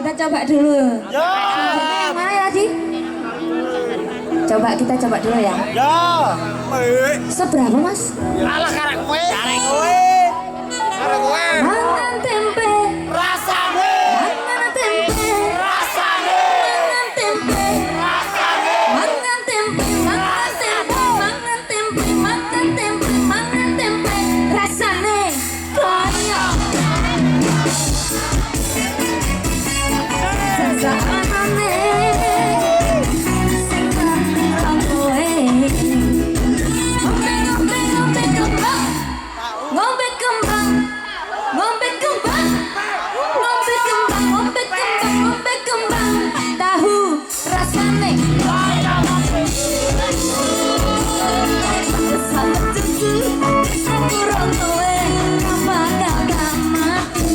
kita coba dulu. Ya. Yang mana ya, Di? Coba kita coba dulu ya. Ya. Seberapa, Mas? Alah karek kowe. Karek kowe. Karek kowe. Mangan tempe. Rasane. Mangan tempe. Rasane. Mangan tempe. Rasane. Mangan tempe. Mangan tempe. Mangan tempe. Mangan tempe. Mangan tempe. Rasane koyo. Sesakane. Sing nang kowe. Ngombe kembang. Ngombe kembang. Ngombe kembang. Ngombe kembang. Ngombe kembang. Ngombe kembang. Tahu rasane koyo. Sampai cuci kurang kowe apa kakak mati.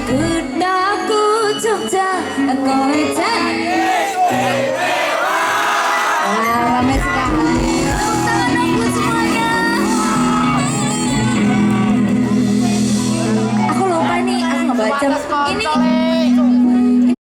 Kudaku Jogja, kowe